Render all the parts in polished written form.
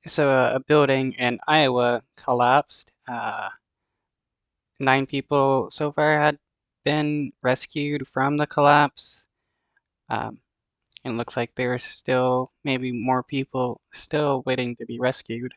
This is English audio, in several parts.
So a building in Iowa collapsed. 9 people so far had been rescued from the collapse. Um, and it looks like there's still maybe more people still waiting to be rescued.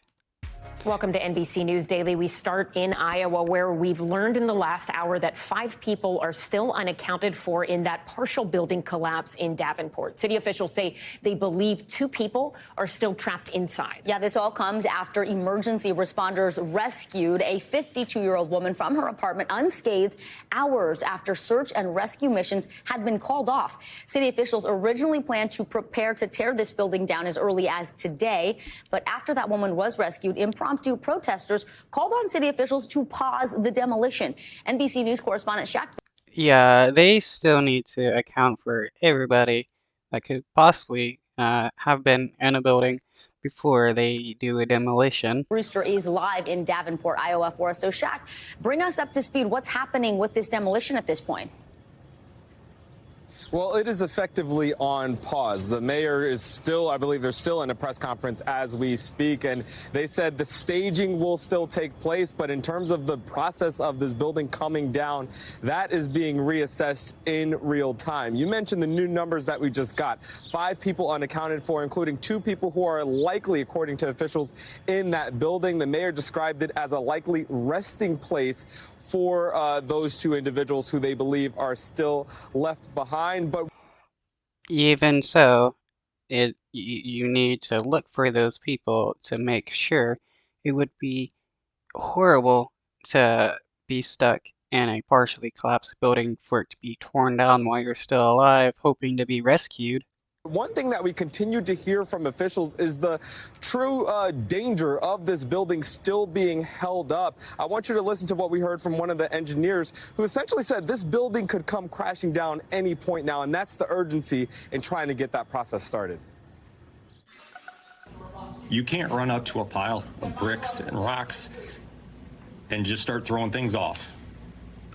Welcome to NBC News Daily. We start in Iowa, where we've learned in the last hour that 5 people are still unaccounted for in that partial building collapse in Davenport. City officials say they believe 2 people are still trapped inside. Yeah, this all comes after emergency responders rescued a 52-year-old woman from her apartment unscathed hours after search and rescue missions had been called off. City officials originally planned to prepare to tear this building down as early as today, but after that woman was rescued, impromptu protesters called on city officials to pause the demolition. NBC News correspondent Shaq. Yeah, they still need to account for everybody that could possibly have been in a building before they do a demolition. Brewster is live in Davenport, Iowa for us. So Shaq, bring us up to speed. What's happening with this demolition at this point? Well, it is effectively on pause. The mayor is still, I believe they're still in a press conference as we speak, and they said the staging will still take place, but in terms of the process of this building coming down, that is being reassessed in real time. You mentioned the new numbers that we just got. 5 people unaccounted for, including 2 people who are likely, according to officials, in that building. The mayor described it as a likely resting place for those 2 individuals who they believe are still left behind. But Even so, you need to look for those people to make sure. It would be horrible to be stuck in a partially collapsed building for it to be torn down while you're still alive, hoping to be rescued. one thing that we continue to hear from officials is the true danger of this building still being held up. I want you to listen to what we heard from one of the engineers who essentially said this building could come crashing down any point now, and that's the urgency in trying to get that process started. You can't run up to a pile of bricks and rocks and just start throwing things off.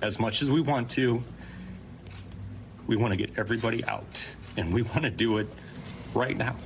As much as we want to get everybody out, and we want to do it right now.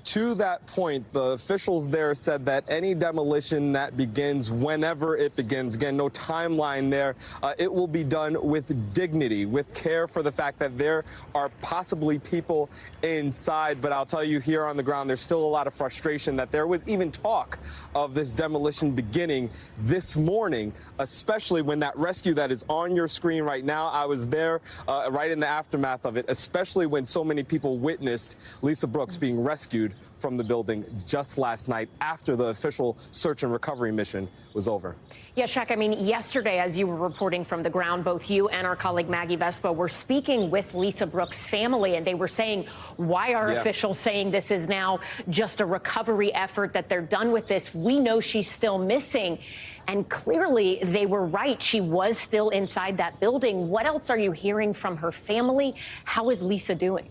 To that point, the officials there said that any demolition that begins whenever it begins, again, no timeline there, it will be done with dignity, with care for the fact that there are possibly people inside. But I'll tell you, here on the ground, there's still a lot of frustration that there was even talk of this demolition beginning this morning, especially when that rescue that is on your screen right now, I was there right in the aftermath of it, especially when so many people witnessed Lisa Brooks being rescued from the building just last night after the official search and recovery mission was over. Yeah, Shaq, I mean, yesterday, as you were reporting from the ground, both you and our colleague Maggie Vespa were speaking with Lisa Brooks' family, and they were saying, why are officials saying this is now just a recovery effort, that they're done with this? We know she's still missing. And clearly, they were right. She was still inside that building. What else are you hearing from her family? How is Lisa doing?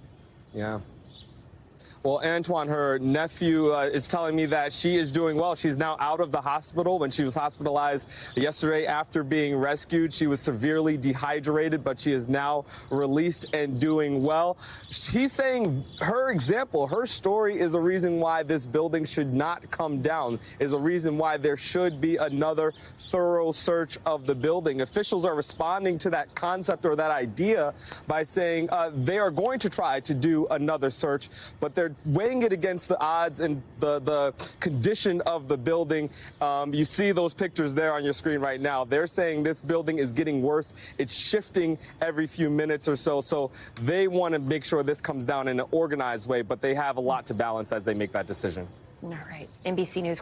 Yeah. Well, Antoine, her nephew, is telling me that she is doing well. She's now out of the hospital. When she was hospitalized yesterday after being rescued, she was severely dehydrated, but she is now released and doing well. She's saying her example, her story is a reason why this building should not come down, is a reason why there should be another thorough search of the building. Officials are responding to that concept or that idea by saying they are going to try to do another search, but they're weighing it against the odds and the condition of the building. You see those pictures there on your screen right now. They're saying this building is getting worse. It's shifting every few minutes or so. So they want to make sure this comes down in an organized way, but they have a lot to balance as they make that decision. All right. NBC News